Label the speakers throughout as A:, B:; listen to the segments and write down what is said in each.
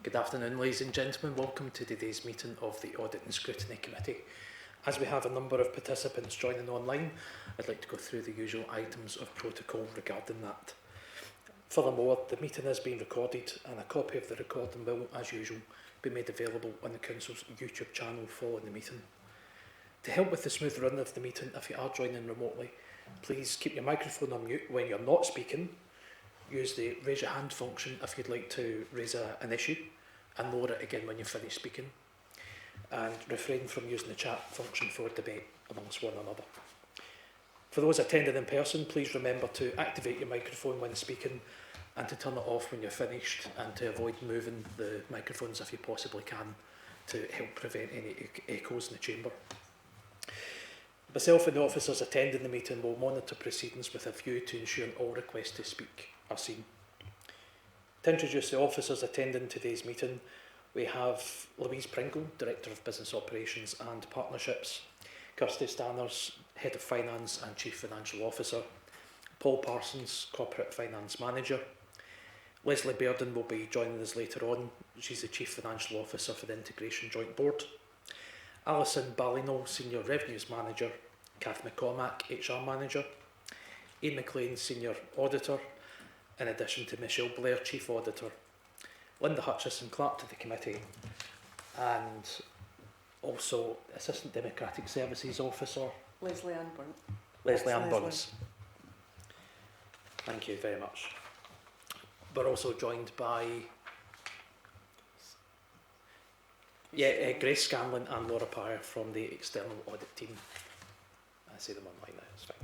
A: Good afternoon, ladies and gentlemen. Welcome to today's meeting of the Audit and Scrutiny Committee. As we have a number of participants joining online, I'd like to go through the usual items of protocol regarding that. Furthermore, the meeting is being recorded and a copy of the recording will, as usual, be made available on the Council's YouTube channel following the meeting. To help with the smooth run of the meeting, if you are joining remotely, please keep your microphone on mute when you're not speaking. Use the raise your hand function if you'd like to raise an issue, and lower it again when you finish speaking. And refrain from using the chat function for debate amongst one another. For those attending in person, please remember to activate your microphone when speaking and to turn it off when you're finished, and to avoid moving the microphones if you possibly can to help prevent any echoes in the chamber. Myself and the officers attending the meeting will monitor proceedings with a view to ensuring all requests to speak are seen. To introduce the officers attending today's meeting, we have Louise Pringle, Director of Business Operations and Partnerships, Kirsty Stanners, Head of Finance and Chief Financial Officer, Paul Parsons, Corporate Finance Manager. Leslie Bairden will be joining us later on. She's the Chief Financial Officer for the Integration Joint Board. Alison Ballino, Senior Revenues Manager, Kath McCormack, HR Manager, Ian McLean, Senior Auditor, in addition to Michelle Blair, Chief Auditor, Linda Hutchison, Clerk to the Committee, and also Assistant Democratic Services Officer,
B: Leslie Ann Burns.
A: Leslie Ann Burns. Thank you very much. We're also joined by Grace Scanlon and Laura Pryor from the External Audit Team. I see them online now, it's fine.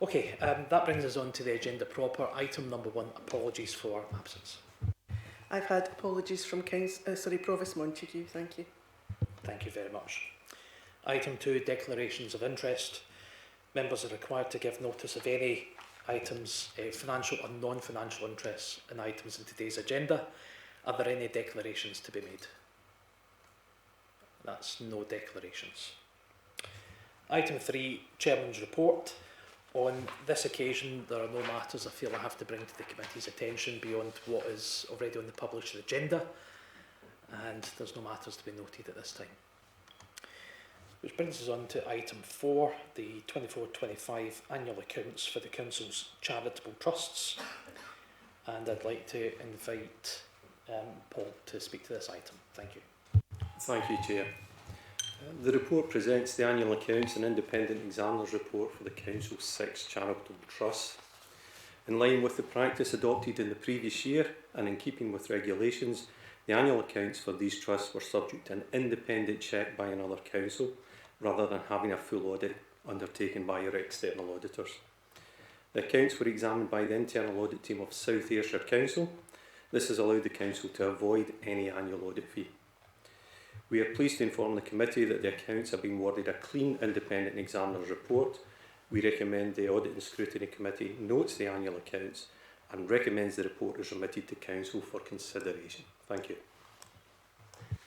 A: Okay, that brings us on to the agenda proper. Item number 1, apologies for absence.
B: I've had apologies from Provost Montague, thank you.
A: Thank you very much. Item 2, declarations of interest. Members are required to give notice of any items, financial or non-financial interests in items in today's agenda. Are there any declarations to be made? That's no declarations. Item 3, Chairman's report. On this occasion, there are no matters I feel I have to bring to the committee's attention beyond what is already on the published agenda, and there's no matters to be noted at this time. Which brings us on to item 4, the 24-25 annual accounts for the Council's charitable trusts, and I'd like to invite Paul to speak to this item. Thank you.
C: Thank you, Chair. The report presents the annual accounts and independent examiner's report for the Council's 6 charitable trusts. In line with the practice adopted in the previous year and in keeping with regulations, the annual accounts for these trusts were subject to an independent check by another council rather than having a full audit undertaken by your external auditors. The accounts were examined by the internal audit team of South Ayrshire Council. This has allowed the Council to avoid any annual audit fee. We are pleased to inform the committee that the accounts have been awarded a clean independent examiner's report. We recommend the Audit and Scrutiny Committee notes the annual accounts and recommends the report is remitted to Council for consideration. Thank you.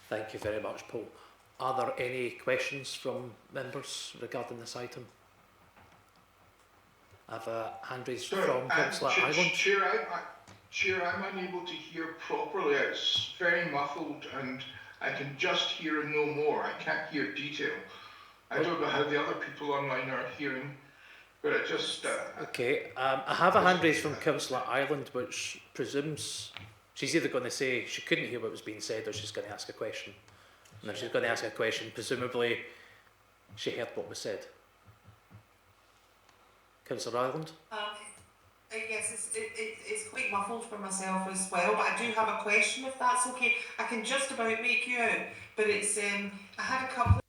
A: Thank you very much, Paul. Are there any questions from members regarding this item? I have a hand raised from Councillor Ireland.
D: Chair, I'm unable to hear properly. It's very muffled and I can just hear and no more. I can't hear detail. I don't know how the other people online are hearing, but it just...
A: Okay, I have a hand raised from Councillor Ireland, which presumes she's either going to say she couldn't hear what was being said or she's going to ask a question. And if she's going to ask a question, presumably she heard what was said. Councillor Ireland?
E: Yes, it's quite muffled for myself as well, but I do have a question if that's okay. I can just about make you out, but it's I had a couple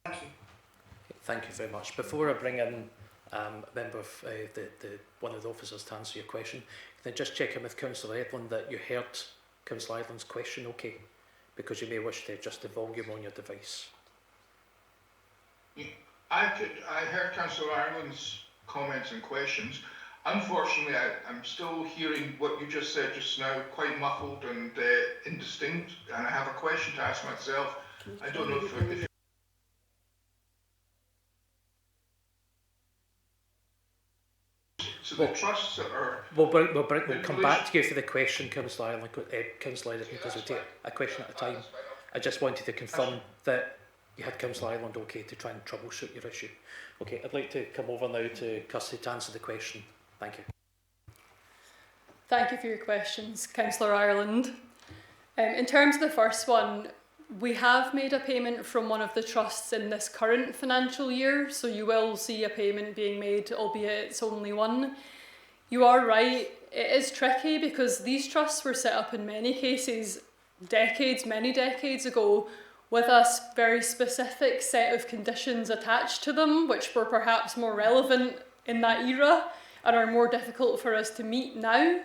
E: Thank you.
A: Thank you very much. Before I bring in a member of one of the officers to answer your question, can I just check in with Councillor Edlund that you heard Councillor Edlund's question okay? Because you may wish to adjust the volume on your device.
D: I heard Councillor Ireland's comments and questions. Unfortunately, I'm still hearing what you just said just now, quite muffled and indistinct, and I have a question to ask myself. I don't know if so the trusts that are...
A: We'll come back to you for the question, Councillor Ireland, Councillor Ireland, because we'll take a question at a time. I just wanted to confirm that you had Councillor Ireland okay to try and troubleshoot your issue. Okay, I'd like to come over now to Kirsty to answer the question. Thank you.
F: Thank you for your questions, Councillor Ireland. In terms of the first one, we have made a payment from one of the trusts in this current financial year, so you will see a payment being made, albeit it's only one. You are right, it is tricky because these trusts were set up in many cases many decades ago with a very specific set of conditions attached to them, which were perhaps more relevant in that era and are more difficult for us to meet now.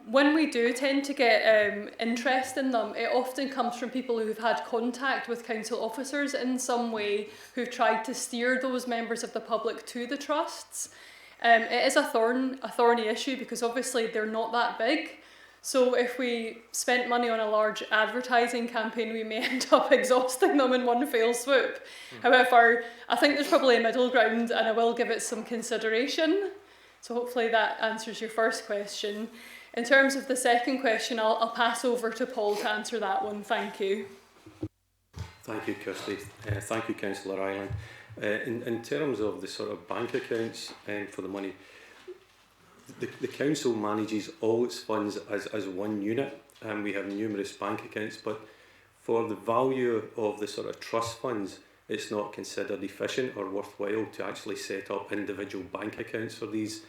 F: When we do tend to get interest in them, it often comes from people who've had contact with council officers in some way, who've tried to steer those members of the public to the trusts. It is a thorny issue because obviously they're not that big. So if we spent money on a large advertising campaign, we may end up exhausting them in one fell swoop. However, I think there's probably a middle ground and I will give it some consideration. So hopefully that answers your first question. In terms of the second question, I'll pass over to Paul to answer that one. Thank you.
C: Thank you, Kirsty. Thank you, Councillor Ireland. In terms of the sort of bank accounts for the money, the council manages all its funds as one unit, and we have numerous bank accounts, but for the value of the sort of trust funds, it's not considered efficient or worthwhile to actually set up individual bank accounts for these.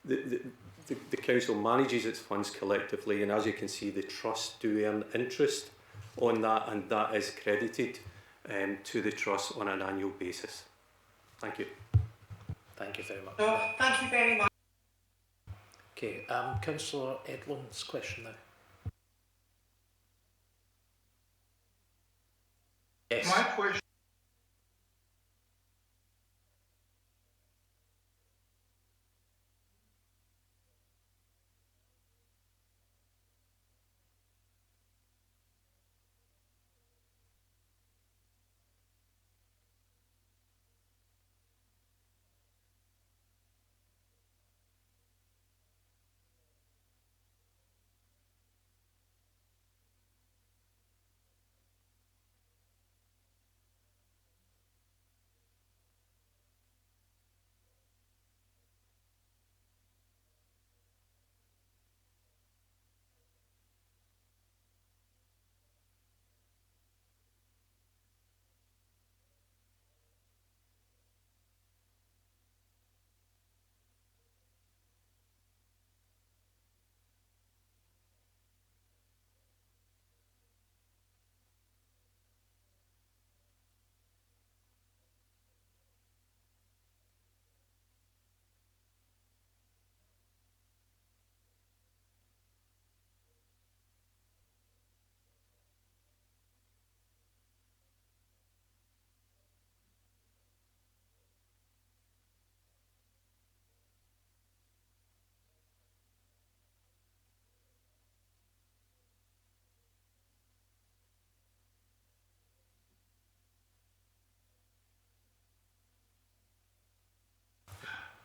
C: The council manages its funds collectively, and as you can see, the trust do earn interest on that, and that is credited to the trust on an annual basis. Thank you.
A: Thank you very much.
E: No, thank you very much.
A: Okay, Councillor Edlund's question now. Yes.
D: My question...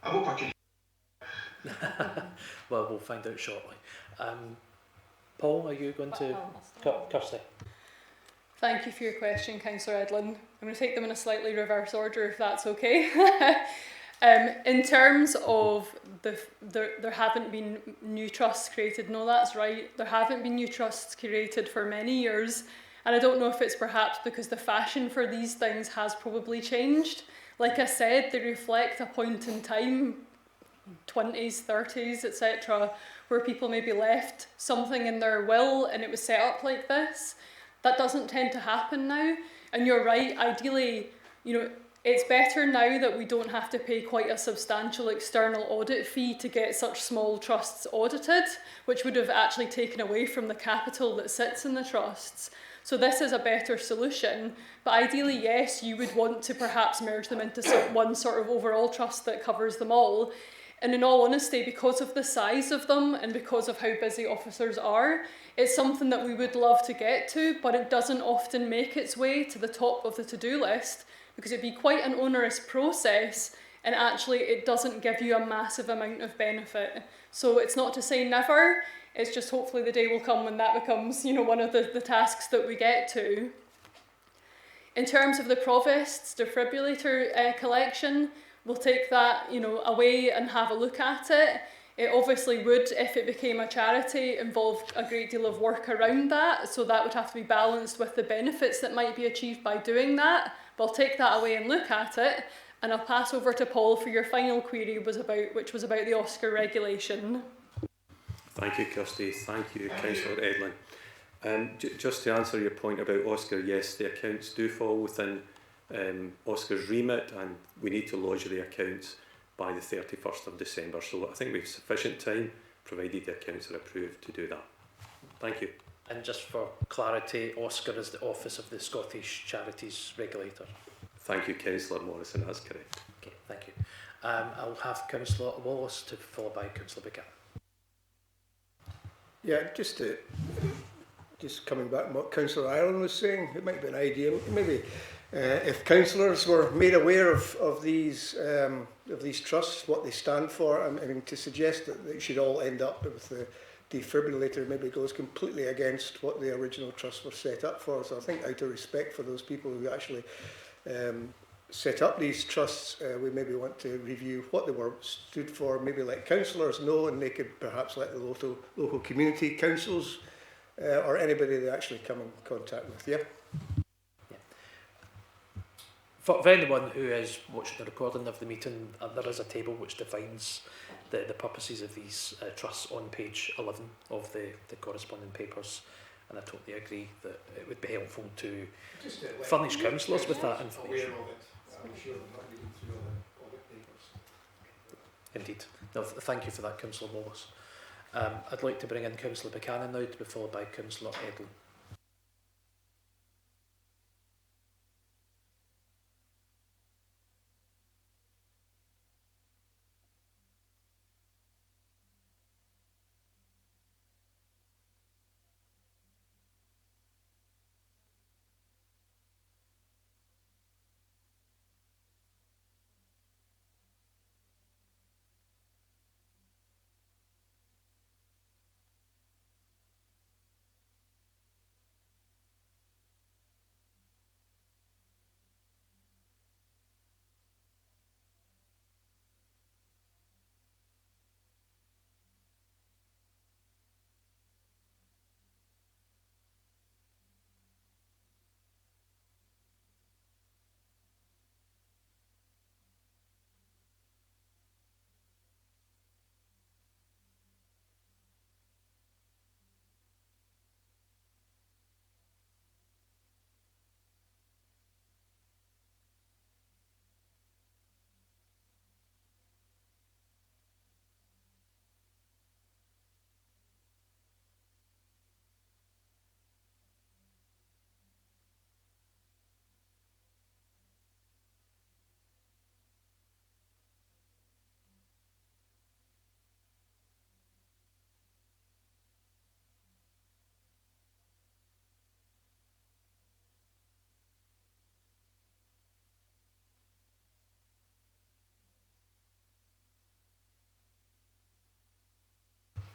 D: I hope I can...
A: Well, we'll find out shortly. Paul, are you going to... Kirsty.
F: Thank you for your question, Councillor Edlund. I'm going to take them in a slightly reverse order, if that's okay. In terms of there haven't been new trusts created, no, that's right. There haven't been new trusts created for many years, and I don't know if it's perhaps because the fashion for these things has probably changed. Like I said, they reflect a point in time, 20s, 30s, etc., where people maybe left something in their will and it was set up like this. That doesn't tend to happen now. And you're right, ideally, it's better now that we don't have to pay quite a substantial external audit fee to get such small trusts audited, which would have actually taken away from the capital that sits in the trusts. So this is a better solution, but ideally, yes, you would want to perhaps merge them into one sort of overall trust that covers them all. And in all honesty, because of the size of them and because of how busy officers are, it's something that we would love to get to, but it doesn't often make its way to the top of the to-do list because it'd be quite an onerous process, and actually it doesn't give you a massive amount of benefit. So it's not to say never, it's just hopefully the day will come when that becomes, one of the tasks that we get to. In terms of the Provost's defibrillator collection, we'll take that, away and have a look at it. It obviously would, if it became a charity, involve a great deal of work around that, so that would have to be balanced with the benefits that might be achieved by doing that. But I'll take that away and look at it, and I'll pass over to Paul for your final query, which was about the Oscar regulation.
C: Thank you, Kirsty. Thank you, Councillor Edlin. Just to answer your point about Oscar, yes, the accounts do fall within Oscar's remit, and we need to lodge the accounts by the 31st of December. So I think we have sufficient time, provided the accounts are approved, to do that. Thank you.
A: And just for clarity, Oscar is the Office of the Scottish Charities Regulator.
C: Thank you, Councillor Morrison, that's correct.
A: Okay, thank you. I'll have Councillor Wallace to followed by Councillor Buchanan.
G: Yeah, just coming back to what Councillor Ireland was saying, it might be an idea. Maybe if councillors were made aware of these trusts, what they stand for, I mean, to suggest that they should all end up with the defibrillator maybe goes completely against what the original trusts were set up for. So I think out of respect for those people who actually set up these trusts, we maybe want to review what they were stood for, maybe let councillors know, and they could perhaps let the local community councils or anybody they actually come in contact with. Yeah.
A: For anyone who is watching the recording of the meeting, there is a table which defines the purposes of these trusts on page 11 of the corresponding papers, and I totally agree that it would be helpful to furnish councillors with that information.
G: I'm sure they're not reading through all the papers.
A: Indeed. No, thank you for that, Councillor Wallace. I'd like to bring in Councillor Buchanan now, to be followed by Councillor Edlin.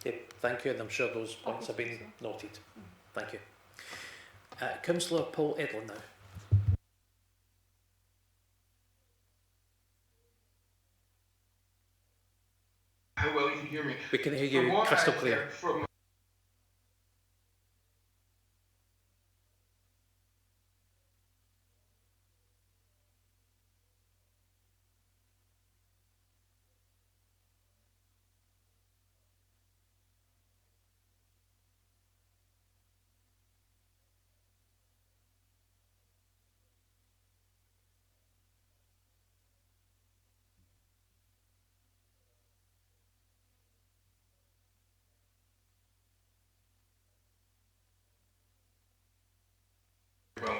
A: Okay, thank you, and I'm sure those points have been noted. Thank you. Councillor Paul Edlin now.
D: How well you can hear me?
A: We can hear you
D: From what
A: crystal
D: I've
A: clear.
D: heard from Well,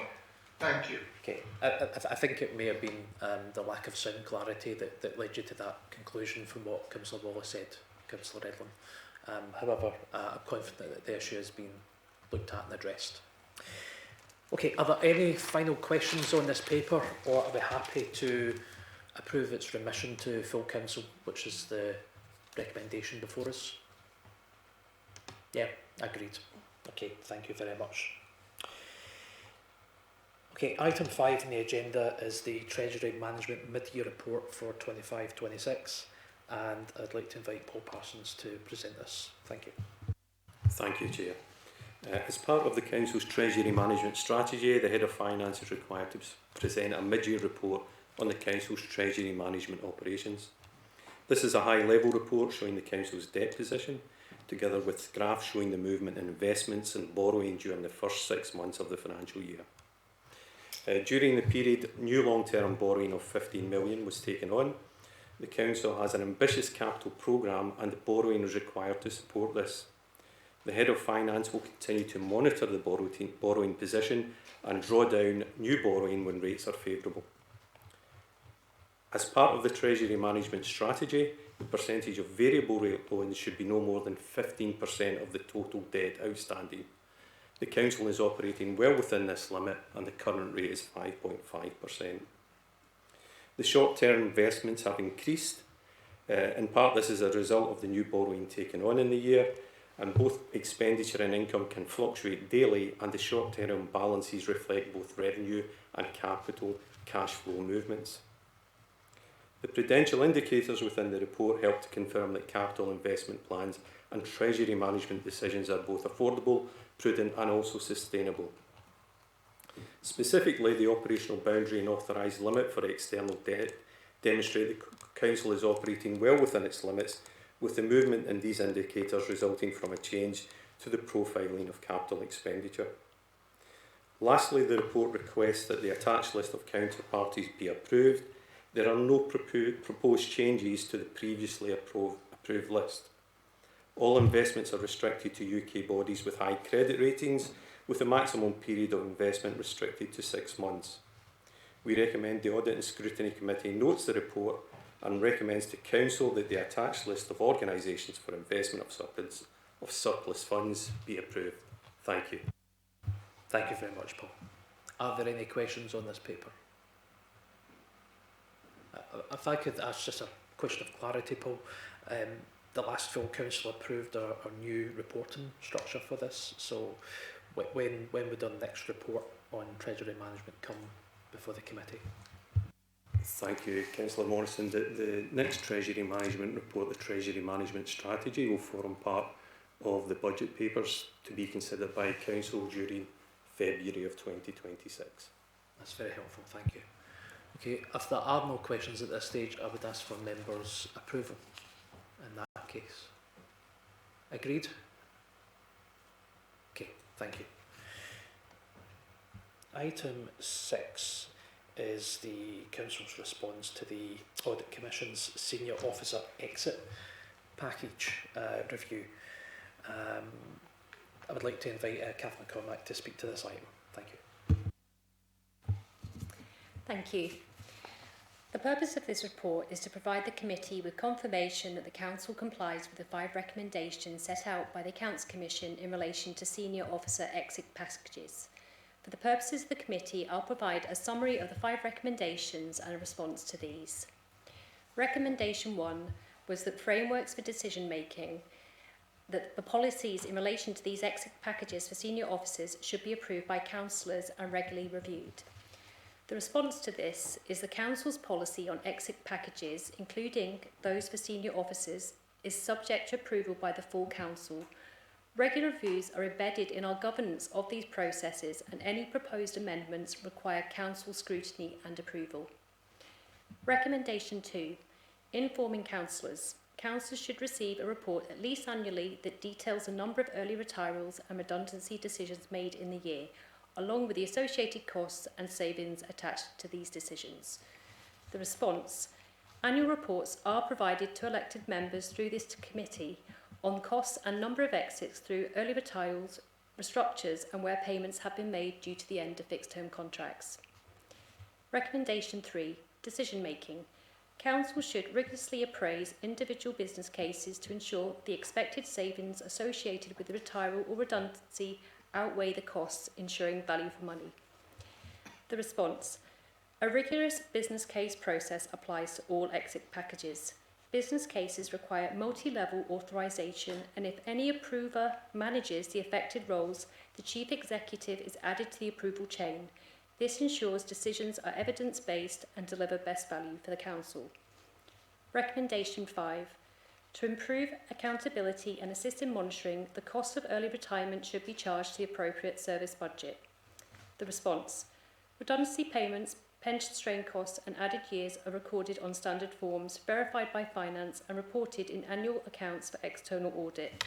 D: thank you.
A: Okay, I think it may have been the lack of sound clarity that led you to that conclusion from what Councillor Wallace said, Councillor Edlin. However, I'm confident that the issue has been looked at and addressed. Okay, are there any final questions on this paper, or are we happy to approve its remission to full council, which is the recommendation before us? Yeah, agreed. Okay, thank you very much. Okay, item 5 on the agenda is the Treasury Management Mid-Year Report for 25-26, and I'd like to invite Paul Parsons to present this. Thank you.
C: Thank you, Chair. As part of the Council's Treasury Management Strategy, the Head of Finance is required to present a mid-year report on the Council's Treasury Management operations. This is a high-level report showing the Council's debt position, together with graphs showing the movement in investments and borrowing during the first 6 months of the financial year. During the period, new long-term borrowing of £15 million was taken on. The Council has an ambitious capital programme and the borrowing is required to support this. The Head of Finance will continue to monitor the borrowing position and draw down new borrowing when rates are favourable. As part of the Treasury Management Strategy, the percentage of variable rate loans should be no more than 15% of the total debt outstanding. The Council is operating well within this limit and the current rate is 5.5%. The short-term investments have increased. In part, this is a result of the new borrowing taken on in the year, and both expenditure and income can fluctuate daily, and the short-term balances reflect both revenue and capital cash flow movements. The prudential indicators within the report help to confirm that capital investment plans and treasury management decisions are both affordable, prudent and also sustainable. Specifically, the operational boundary and authorised limit for external debt demonstrate the Council is operating well within its limits, with the movement in these indicators resulting from a change to the profiling of capital expenditure. Lastly, the report requests that the attached list of counterparties be approved. There are no proposed changes to the previously approved list. All investments are restricted to UK bodies with high credit ratings, with the maximum period of investment restricted to 6 months. We recommend the Audit and Scrutiny Committee notes the report and recommends to Council that the attached list of organisations for investment of surplus funds be approved. Thank you.
A: Thank you very much, Paul. Are there any questions on this paper? If I could ask just a question of clarity, Paul. The last full council approved our new reporting structure for this, so when would our next report on Treasury Management come before the committee?
C: Thank you, Councillor Morrison. The next Treasury Management report, the Treasury Management Strategy, will form part of the budget papers to be considered by Council during February of 2026.
A: That's very helpful, thank you. Okay, if there are no questions at this stage, I would ask for members' approval in that case. Agreed? Okay, thank you. Item 6 is the Council's response to the Audit Commission's Senior Officer Exit Package review. I would like to invite Catherine McCormack to speak to this item. Thank you.
H: Thank you. The purpose of this report is to provide the committee with confirmation that the Council complies with the 5 recommendations set out by the Accounts Commission in relation to Senior Officer Exit Packages. For the purposes of the committee, I'll provide a summary of the 5 recommendations and a response to these. Recommendation 1 was that frameworks for decision making, that the policies in relation to these exit packages for senior officers should be approved by councillors and regularly reviewed. The response to this is the Council's policy on exit packages, including those for senior officers, is subject to approval by the full Council. Regular reviews are embedded in our governance of these processes, and any proposed amendments require Council scrutiny and approval. Recommendation 2. Informing councillors. Councillors should receive a report at least annually that details the number of early retirals and redundancy decisions made in the year, along with the associated costs and savings attached to these decisions. The response. Annual reports are provided to elected members through this committee on costs and number of exits through early retirals, restructures and where payments have been made due to the end of fixed-term contracts. Recommendation 3. Decision making. Council should rigorously appraise individual business cases to ensure the expected savings associated with the retirement or redundancy outweigh the costs, ensuring value for money. The response. A rigorous business case process applies to all exit packages. Business cases require multi-level authorisation, and if any approver manages the affected roles, the Chief Executive is added to the approval chain. This ensures decisions are evidence-based and deliver best value for the Council. Recommendation 5. To improve accountability and assist in monitoring, the cost of early retirement should be charged to the appropriate service budget. The response. Redundancy payments, pension strain costs and added years are recorded on standard forms, verified by finance and reported in annual accounts for external audit.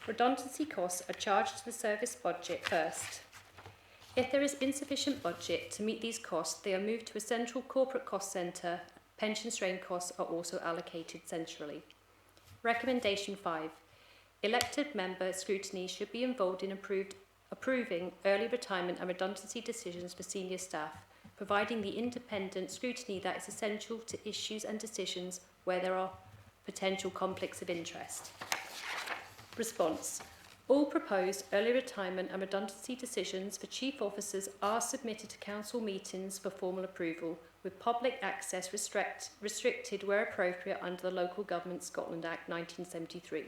H: Redundancy costs are charged to the service budget first. If there is insufficient budget to meet these costs, they are moved to a central corporate cost centre. Pension strain costs are also allocated centrally. Recommendation 5. Elected member scrutiny should be involved in approving early retirement and redundancy decisions for senior staff, providing the independent scrutiny that is essential to issues and decisions where there are potential conflicts of interest. Response. All proposed early retirement and redundancy decisions for chief officers are submitted to council meetings for formal approval, with public access restricted where appropriate under the Local Government Scotland Act 1973.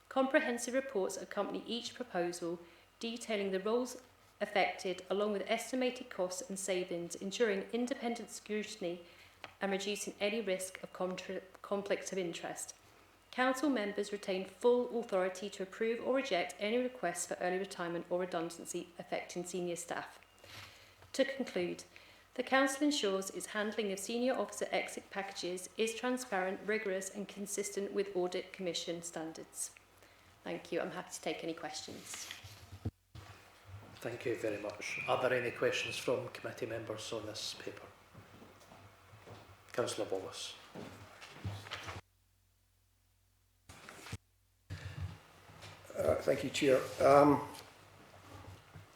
H: Comprehensive reports accompany each proposal, detailing the roles affected along with estimated costs and savings, ensuring independent scrutiny and reducing any risk of conflicts of interest. Council members retain full authority to approve or reject any requests for early retirement or redundancy affecting senior staff. To conclude, the Council ensures its handling of senior officer exit packages is transparent, rigorous and consistent with Audit Commission standards. Thank you. I'm happy to take any questions.
A: Thank you very much. Are there any questions from committee members on this paper? Councillor Wallace.
G: Thank you, Chair.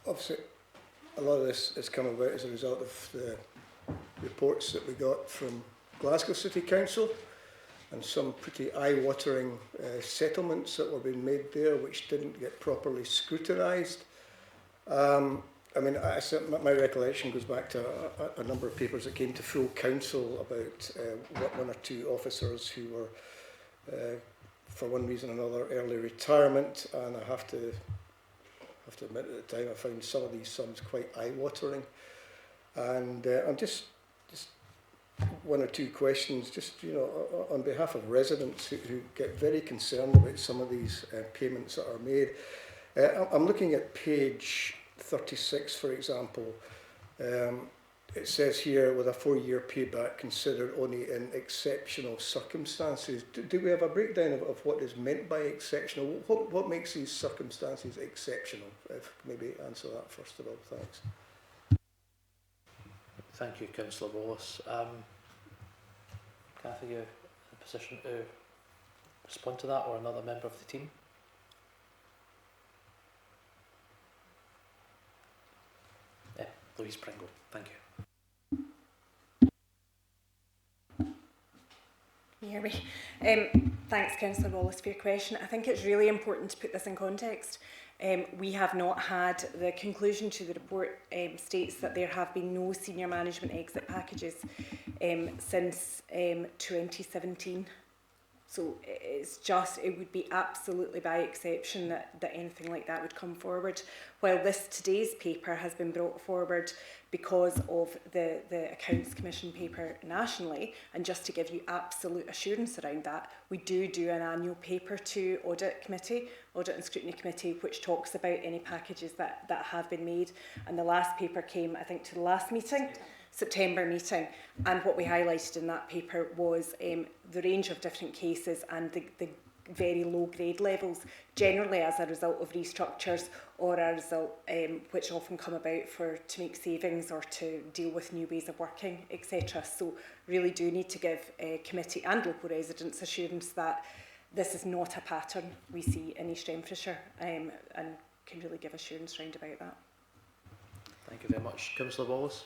G: Obviously, a lot of this has come about as a result of the reports that we got from Glasgow City Council and some pretty eye-watering settlements that were being made there which didn't get properly scrutinised. I mean, my recollection goes back to a number of papers that came to full council about one or two officers who were, for one reason or another, early retirement, and I have to admit at the time I found some of these sums quite eye-watering. And I'm just one or two questions, just on behalf of residents who get very concerned about some of these payments that are made. I'm looking at page 36, for example. It says here, with a 4-year payback considered only in exceptional circumstances. Do we have a breakdown of what is meant by exceptional? What makes these circumstances exceptional? If maybe answer that first of all, thanks.
A: Thank you, Councillor Wallace. Cathy, you in a position to respond to that, or another member of the team? Louise Pringle, thank you.
I: Can you hear me? Thanks, Councillor Wallace, for your question. I think it's really important to put this in context. We have not had, the conclusion to the report states that there have been no senior management exit packages since 2017. So it would be absolutely by exception that anything like that would come forward. While today's paper has been brought forward because of the Accounts Commission paper nationally, and just to give you absolute assurance around that, we do an annual paper to Audit and Scrutiny Committee, which talks about any packages that have been made. And the last paper came, I think, to the last meeting, September meeting, and what we highlighted in that paper was the range of different cases and the very low grade levels, generally as a result of restructures or a result which often come about to make savings or to deal with new ways of working, etc. So really do need to give committee and local residents assurance that this is not a pattern we see in East Renfrewshire, and can really give assurance round about that.
A: Thank you very much. Councillor Wallace?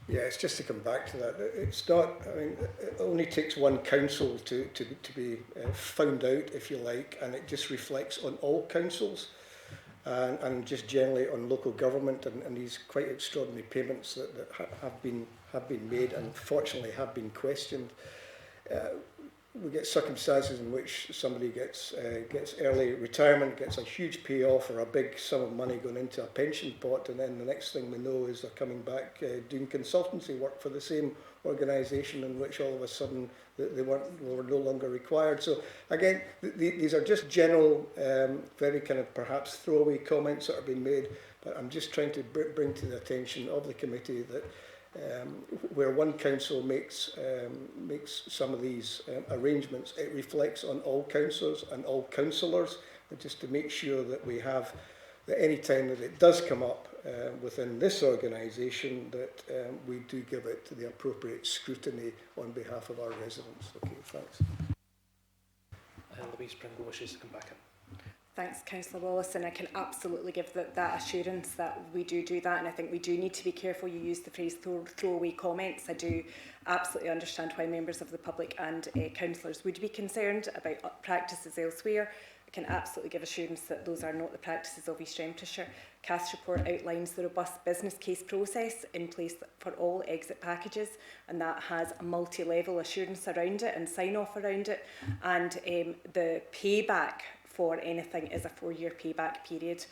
G: Yeah, it's just to come back to that. It's not, I mean, it only takes one council to be found out, if you like, and it just reflects on all councils and just generally on local government and these quite extraordinary payments that have been made and fortunately have been questioned. We get circumstances in which somebody gets early retirement, gets a huge payoff or a big sum of money going into a pension pot, and then the next thing we know is they're coming back doing consultancy work for the same organisation, in which all of a sudden they were no longer required. So again, these are just general, very kind of perhaps throwaway comments that are being made, but I'm just trying to bring to the attention of the committee that where one council makes some of these arrangements, it reflects on all councillors and all councillors, and just to make sure that we have that any time that it does come up within this organisation, that we do give it the appropriate scrutiny on behalf of our residents. Okay, thanks.
A: Louise Pringle wishes to come back in.
I: Thanks, Councillor Wallace, and I can absolutely give that assurance that we do that, and I think we do need to be careful. You use the phrase throwaway comments. I do absolutely understand why members of the public and councillors would be concerned about practices elsewhere. I can absolutely give assurance that those are not the practices of East Renfrewshire. CAS's report outlines the robust business case process in place for all exit packages, and that has a multi-level assurance around it and sign-off around it, and the payback for anything is a 4-year payback period,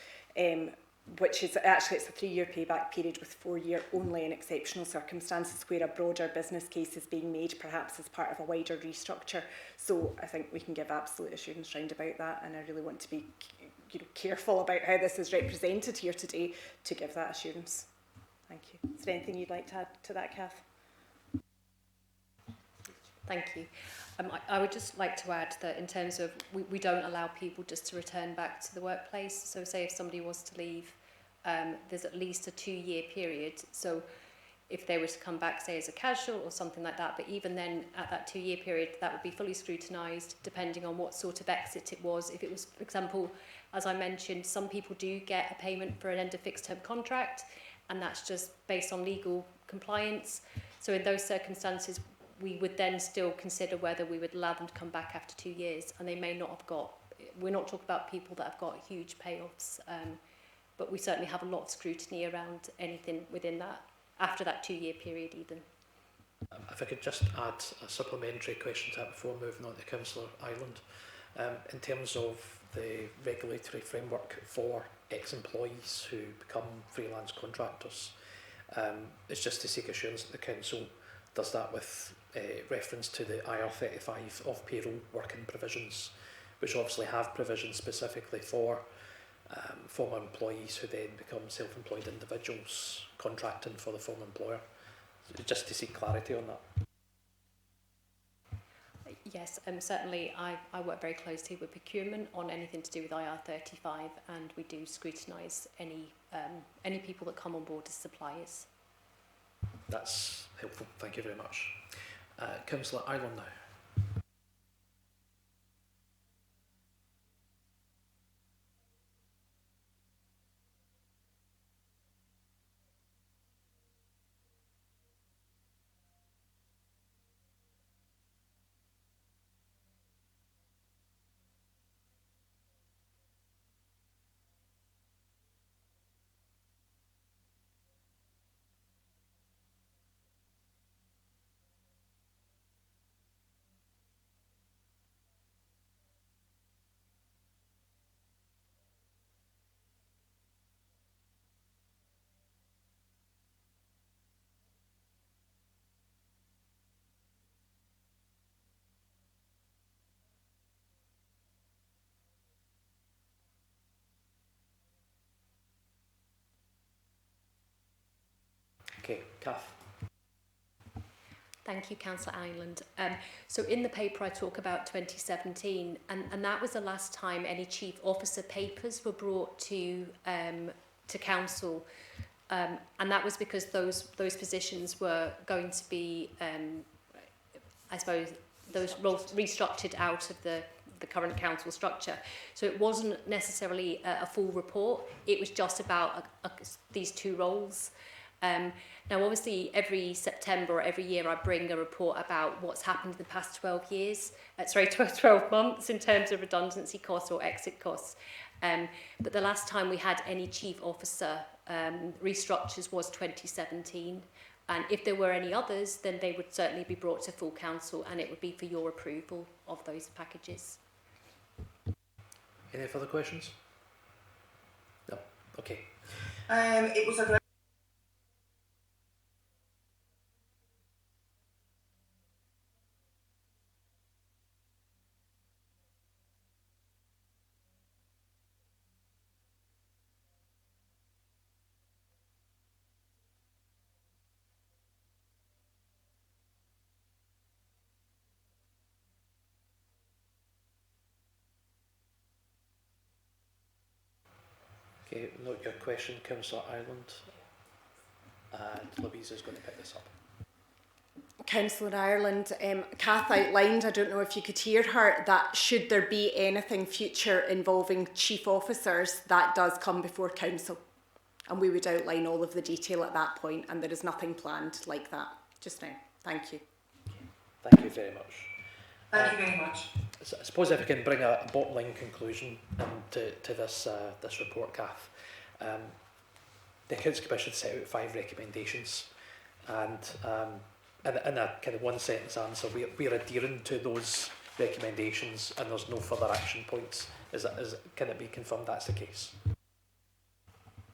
I: which is actually it's a 3-year payback period with 4-year only in exceptional circumstances where a broader business case is being made, perhaps as part of a wider restructure. So I think we can give absolute assurance round about that, and I really want to be careful about how this is represented here today to give that assurance. Thank you. Is there anything you'd like to add to that, Kath?
H: Thank you. I would just like to add that in terms of we don't allow people just to return back to the workplace. So say if somebody was to leave, there's at least a 2-year period. So if they were to come back, say as a casual or something like that, but even then at that 2-year period, that would be fully scrutinised depending on what sort of exit it was. If it was, for example, as I mentioned, some people do get a payment for an end of fixed term contract, and that's just based on legal compliance. So in those circumstances, we would then still consider whether we would allow them to come back after 2 years, and they may not have got, we're not talking about people that have got huge payoffs, but we certainly have a lot of scrutiny around anything within that, after that 2-year period even.
A: If I could just add a supplementary question to that before moving on to Councillor Ireland. In terms of the regulatory framework for ex-employees who become freelance contractors, it's just to seek assurance that the Council does that with reference to the IR35 of payroll working provisions, which obviously have provisions specifically for former employees who then become self-employed individuals contracting for the former employer. So just to seek clarity on that.
H: Yes, certainly I work very closely with procurement on anything to do with IR35, and we do scrutinise any people that come on board as suppliers.
A: That's helpful, thank you very much. Councillor Ireland now. Okay, Kath.
H: Thank you, Councillor Ireland. So in the paper I talk about 2017, and that was the last time any chief officer papers were brought to council, and that was because those positions were going to be, I suppose, those roles restructured out of the the current council structure. So it wasn't necessarily a full report, it was just about these two roles. Now obviously every September or every year I bring a report about what's happened in the past 12 years, 12 months in terms of redundancy costs or exit costs. But the last time we had any chief officer restructures was 2017. And if there were any others, then they would certainly be brought to full council and it would be for your approval of those packages.
A: Any further questions? No. Okay.
E: It was a
A: Okay, note your question, Councillor Ireland. And Louise is going to pick this up.
I: Councillor Ireland, Kath outlined, I don't know if you could hear her, that should there be anything future involving chief officers, that does come before council. And we would outline all of the detail at that point, and there is nothing planned like that just now. Thank you.
A: Thank you very much.
E: Thank you very much.
A: I suppose if I can bring a bottom line conclusion to this this report, Kath. The Accounts Commission set out 5 recommendations, and in a kind of one sentence answer, we're adhering to those recommendations, and there's no further action points. Can it be confirmed that's the case?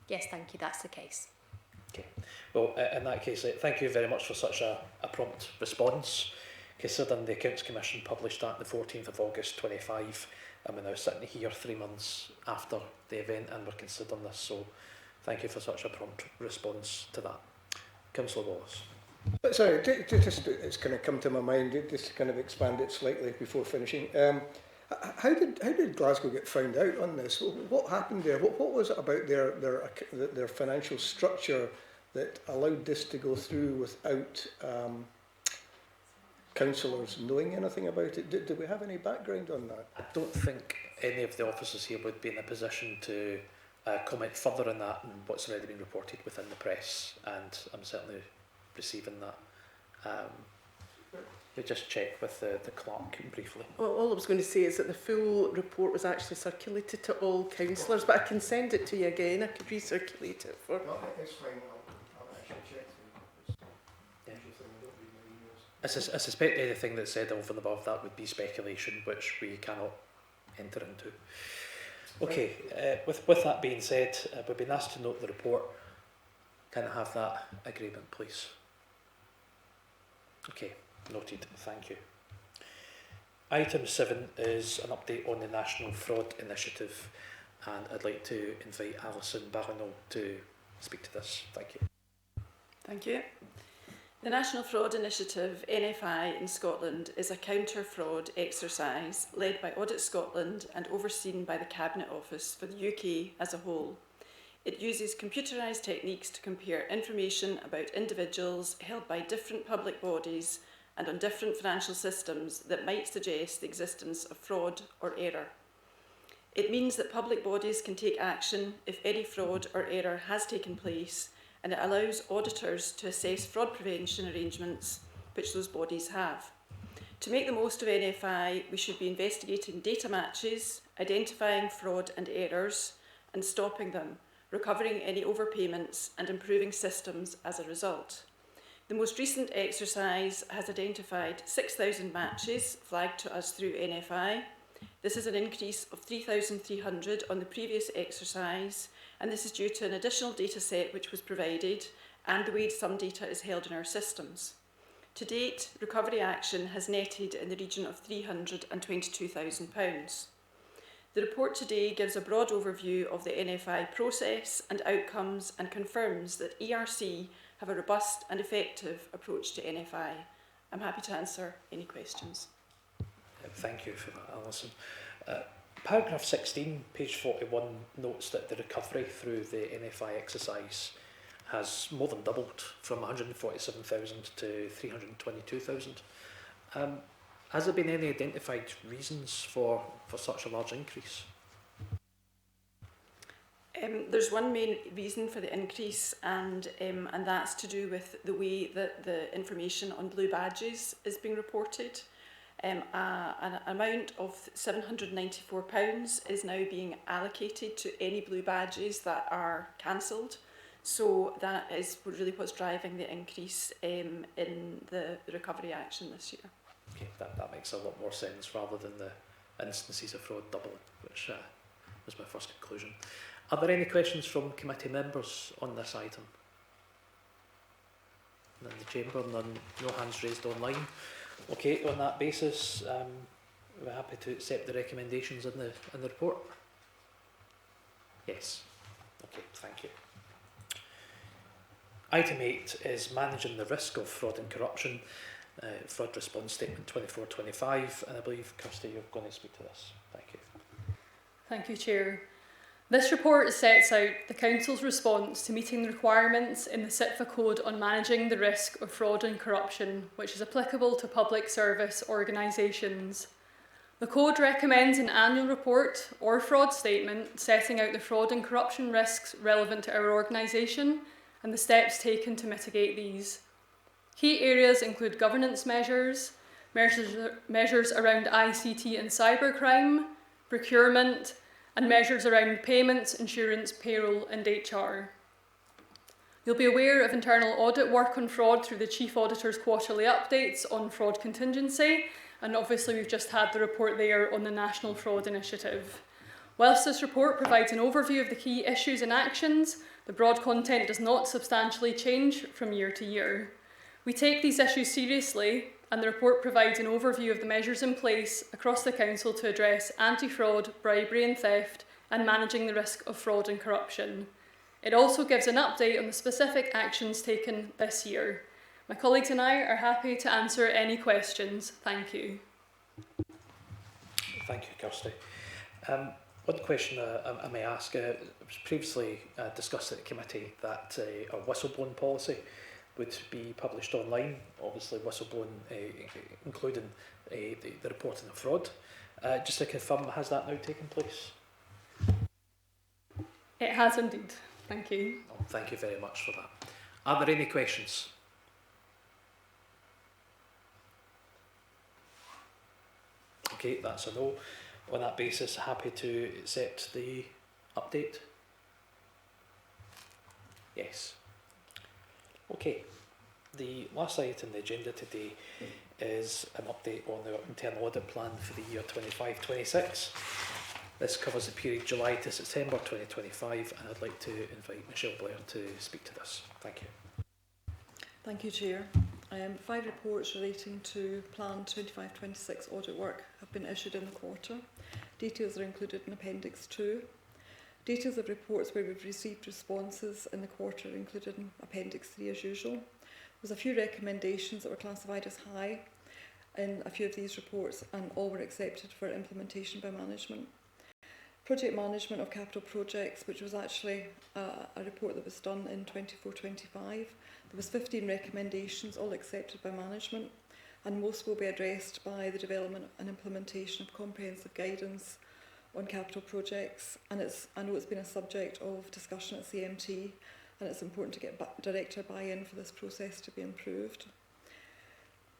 H: Yes, thank you, that's the case.
A: Okay. Well, in that case, thank you very much for such a prompt response. Considering the Accounts Commission published that on the 14th of August 25, and we're now sitting here 3 months after the event and we're considering this, so thank you for such a prompt response to that. Councillor Wallace.
G: But sorry, it's kind of come to my mind, just to kind of expand it slightly before finishing. How did Glasgow get found out on this? What happened there? What was it about their financial structure that allowed this to go through without councillors knowing anything about it? Do we have any background on that?
A: I don't think any of the officers here would be in a position to comment further on that and what's already been reported within the press, and I'm certainly receiving that. We just check with the clerk briefly.
B: Well, all I was going to say is that the full report was actually circulated to all councillors, but I can send it to you again. I could recirculate it for...
G: No, it's fine. I'll actually check through.
A: Yeah. I suspect anything that's said over and above that would be speculation, which we cannot enter into. Okay, with that being said, we've been asked to note the report. Can I have that agreement, please? Okay, noted, thank you. Item 7 is an update on the National Fraud Initiative, and I'd like to invite Alison Barronneau to speak to this. Thank you.
J: Thank you. The National Fraud Initiative, NFI, in Scotland is a counter-fraud exercise led by Audit Scotland and overseen by the Cabinet Office for the UK as a whole. It uses computerised techniques to compare information about individuals held by different public bodies and on different financial systems that might suggest the existence of fraud or error. It means that public bodies can take action if any fraud or error has taken place, and it allows auditors to assess fraud prevention arrangements which those bodies have. To make the most of NFI, we should be investigating data matches, identifying fraud and errors, and stopping them, recovering any overpayments and improving systems as a result. The most recent exercise has identified 6,000 matches flagged to us through NFI. This is an increase of 3,300 on the previous exercise, and this is due to an additional data set which was provided and the way some data is held in our systems. To date, recovery action has netted in the region of £322,000. The report today gives a broad overview of the NFI process and outcomes and confirms that ERC have a robust and effective approach to NFI. I'm happy to answer any questions.
A: Thank you for that, Alison. Paragraph 16, page 41, notes that the recovery through the NFI exercise has more than doubled from 147,000 to 322,000. Has there been any identified reasons for such a large increase?
J: There's one main reason for the increase, and that's to do with the way that the information on blue badges is being reported. An amount of £794 is now being allocated to any blue badges that are cancelled. So that is really what's driving the increase in the recovery action this year.
A: Okay, that makes a lot more sense rather than the instances of fraud doubling, which was my first conclusion. Are there any questions from committee members on this item? None in the chamber, none, no hands raised online. Okay, on that basis, we're happy to accept the recommendations in the report. Yes. Okay, thank you. Item 8 is managing the risk of fraud and corruption. Fraud response statement 24/25, and I believe Kirsty, you're going to speak to this. Thank you.
F: Thank you, Chair. This report sets out the Council's response to meeting the requirements in the CITFA Code on managing the risk of fraud and corruption, which is applicable to public service organisations. The Code recommends an annual report or fraud statement setting out the fraud and corruption risks relevant to our organisation and the steps taken to mitigate these. Key areas include governance measures around ICT and cybercrime, procurement, and measures around payments, insurance, payroll and HR. You'll be aware of internal audit work on fraud through the Chief Auditor's quarterly updates on fraud contingency, and obviously we've just had the report there on the National Fraud Initiative. Whilst this report provides an overview of the key issues and actions, the broad content does not substantially change from year to year. We take these issues seriously, and the report provides an overview of the measures in place across the Council to address anti-fraud, bribery and theft, and managing the risk of fraud and corruption. It also gives an update on the specific actions taken this year. My colleagues and I are happy to answer any questions. Thank you.
A: Thank you, Kirsty. One question I may ask, it was previously discussed at the committee that a whistleblowing policy would be published online, obviously whistleblowing including the reporting of fraud. Just to confirm, has that now taken place?
F: It has indeed. Thank you.
A: Oh, thank you very much for that. Are there any questions? Okay, that's a no. On that basis, happy to accept the update? Yes. Okay, the last item on the agenda today is an update on the internal audit plan for the year 25-26. This covers the period July to September 2025, and I'd like to invite Michelle Blair to speak to this. Thank you.
K: Thank you, Chair. 5 reports relating to Plan 25-26 audit work have been issued in the quarter. Details are included in Appendix 2. Details of reports where we've received responses in the quarter are included in Appendix 3 as usual. There's a few recommendations that were classified as high in a few of these reports, and all were accepted for implementation by management. Project management of capital projects, which was actually a report that was done in 24-25. There was 15 recommendations, all accepted by management, and most will be addressed by the development and implementation of comprehensive guidance on capital projects. And I know it's been a subject of discussion at CMT, and it's important to get director buy-in for this process to be improved.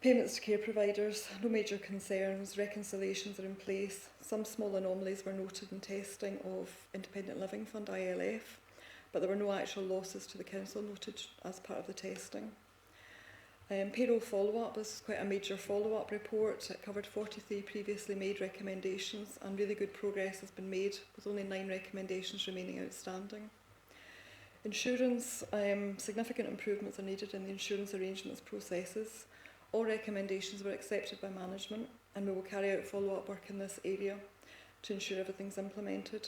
K: Payments to care providers, no major concerns, reconciliations are in place. Some small anomalies were noted in testing of Independent Living Fund, ILF, but there were no actual losses to the council noted as part of the testing. Payroll follow-up, this is quite a major follow-up report. It covered 43 previously made recommendations, and really good progress has been made with only 9 recommendations remaining outstanding. Insurance, significant improvements are needed in the insurance arrangements processes. All recommendations were accepted by management, and we will carry out follow-up work in this area to ensure everything's implemented.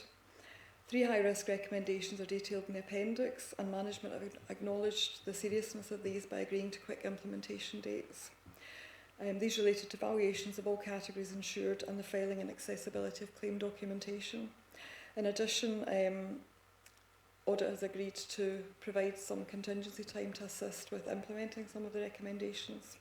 K: 3 high-risk recommendations are detailed in the appendix, and management have acknowledged the seriousness of these by agreeing to quick implementation dates. These related to valuations of all categories insured and the filing and accessibility of claim documentation. In addition, Audit has agreed to provide some contingency time to assist with implementing some of the recommendations.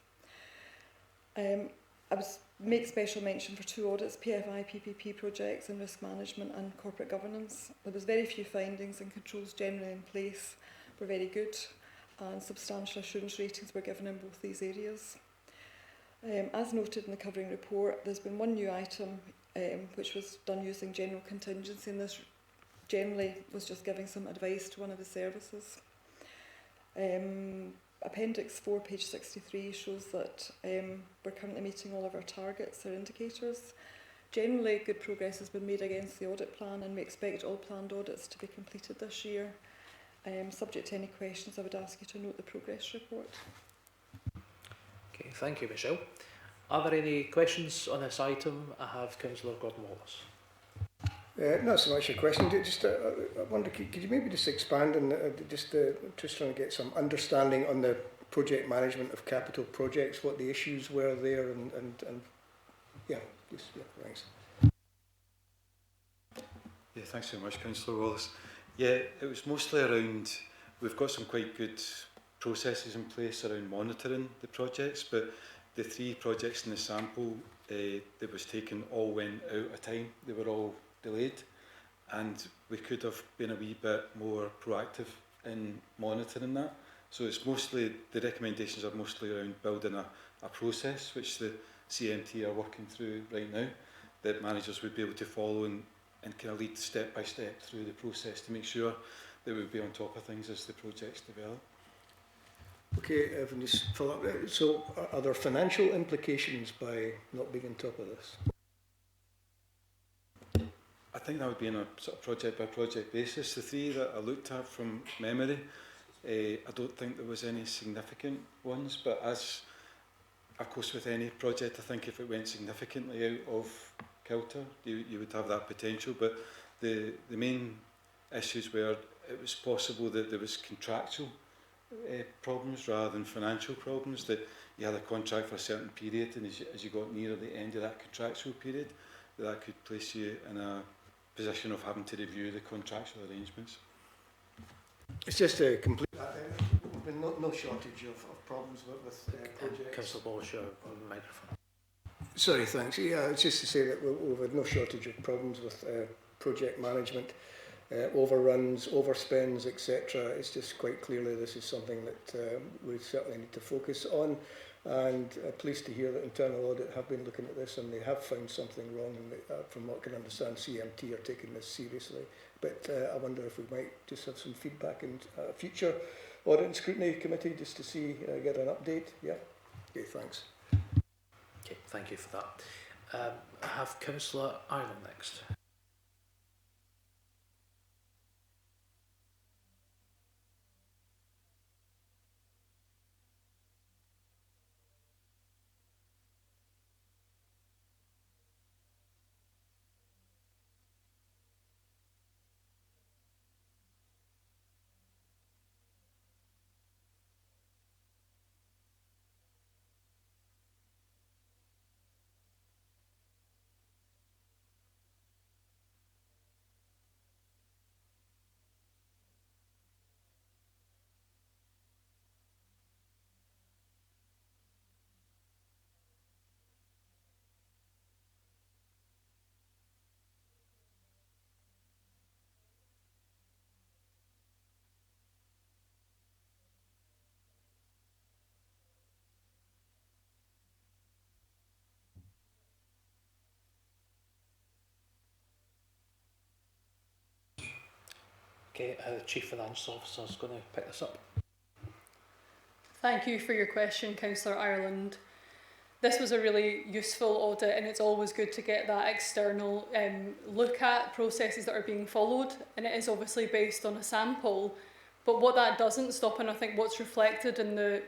K: I would make special mention for 2 audits, PFI, PPP projects and risk management and corporate governance. There was very few findings and controls generally in place were very good, and substantial assurance ratings were given in both these areas. As noted in the covering report, there's been one new item which was done using general contingency, and this generally was just giving some advice to one of the services. Appendix 4, page 63 shows that we're currently meeting all of our targets or indicators. Generally, good progress has been made against the audit plan, and we expect all planned audits to be completed this year. Subject to any questions, I would ask you to note the progress report.
A: Okay, thank you, Michelle. Are there any questions on this item? I have Councillor Gordon-Wallace.
G: Not so much a question. Just, I wonder, could you maybe just expand on just trying to get some understanding on the project management of capital projects, what the issues were there, and yeah, just thanks.
L: Yeah, thanks very much, Councillor Wallace. Yeah, it was mostly around, we've got some quite good processes in place around monitoring the projects, but the 3 projects in the sample that was taken all went out of time. They were all delayed, and we could have been a wee bit more proactive in monitoring that. So it's mostly, the recommendations are mostly around building a process, which the CMT are working through right now, that managers would be able to follow and kind of lead step by step through the process to make sure that we'll be on top of things as the projects develop.
G: Okay, Evan, just follow up. So are there financial implications by not being on top of this?
L: I think that would be on a sort of project by project basis. The 3 that I looked at from memory, I don't think there was any significant ones, but as of course with any project, I think if it went significantly out of kilter, you would have that potential. But the main issues were it was possible that there was contractual problems rather than financial problems, that you had a contract for a certain period, and as you got nearer the end of that contractual period, that could place you in a position of having to review the contractual arrangements.
G: It's just a complete... no shortage of problems with projects.
A: Councillor Wallace, on the microphone.
G: Sorry, thanks. Yeah, it's just to say that we've had no shortage of problems with project management, overruns, overspends, etc. It's just quite clearly this is something that we certainly need to focus on, and pleased to hear that internal audit have been looking at this and they have found something wrong, and from what I can understand CMT are taking this seriously. But I wonder if we might just have some feedback in a future Audit and Scrutiny Committee just to see, get an update. Yeah. Okay, thanks.
A: Okay, thank you for that. I have Councillor Ireland next. Okay, the Chief Financial Officer is going to pick this up.
F: Thank you for your question, Councillor Ireland. This was a really useful audit, and it's always good to get that external look at processes that are being followed, and it is obviously based on a sample. But what that doesn't stop, and I think what's reflected in the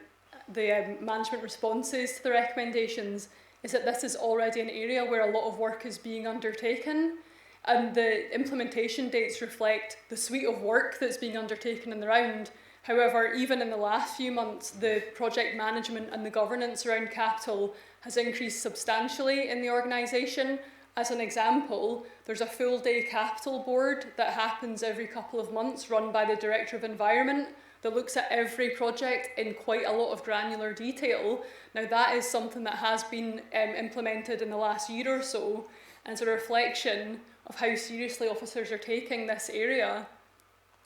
F: management responses to the recommendations, is that this is already an area where a lot of work is being undertaken, and the implementation dates reflect the suite of work that's being undertaken in the round. However, even in the last few months, the project management and the governance around capital has increased substantially in the organisation, As an example, there's a full day capital board that happens every couple of months, run by the Director of Environment, that looks at every project in quite a lot of granular detail. Now that is something that has been implemented in the last year or so, and it's a reflection of how seriously officers are taking this area.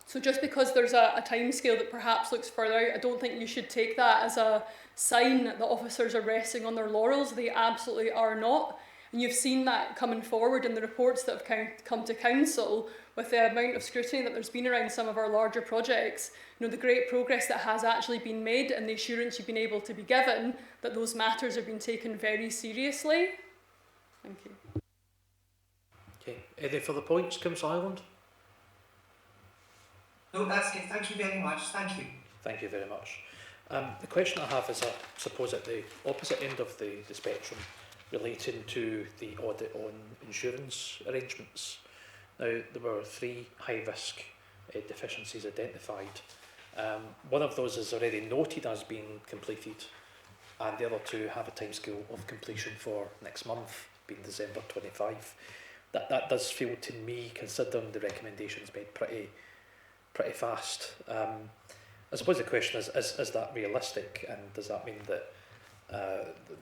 F: So just because there's a timescale that perhaps looks further out, I don't think you should take that as a sign that the officers are resting on their laurels. They absolutely are not. And you've seen that coming forward in the reports that have come to council with the amount of scrutiny that there's been around some of our larger projects. You know, the great progress that has actually been made and the assurance you've been able to be given that those matters have been taken very seriously. Thank you.
A: Okay, any further points, Councillor Ireland?
E: No, that's it. Thank you very much. Thank you.
A: Thank you very much. The question I have is, I suppose, at the opposite end of the spectrum, relating to the audit on insurance arrangements. Now, there were 3 high-risk deficiencies identified. One of those is already noted as being completed, and the other 2 have a timescale of completion for next month, being December 25. That does feel to me, considering the recommendations made, pretty fast. I suppose the question is that realistic, and does that mean that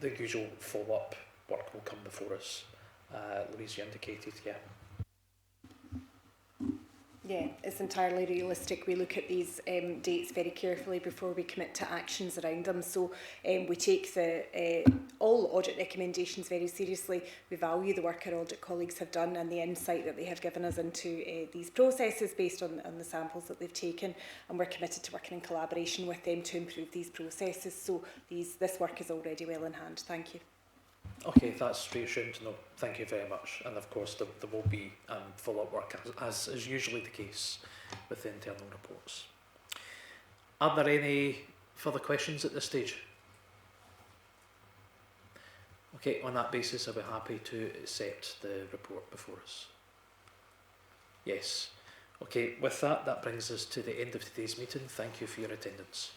A: the usual follow-up work will come before us? Louise, you indicated, yeah.
I: Yeah, it's entirely realistic. We look at these dates very carefully before we commit to actions around them. So we take all audit recommendations very seriously. We value the work our audit colleagues have done and the insight that they have given us into these processes based on the samples that they've taken, and we're committed to working in collaboration with them to improve these processes. So this work is already well in hand. Thank you.
A: Okay, that's reassuring to know. Thank you very much. And of course, there will be follow-up work, as is usually the case with the internal reports. Are there any further questions at this stage? Okay, on that basis, I'll be happy to accept the report before us. Yes. Okay, with that brings us to the end of today's meeting. Thank you for your attendance.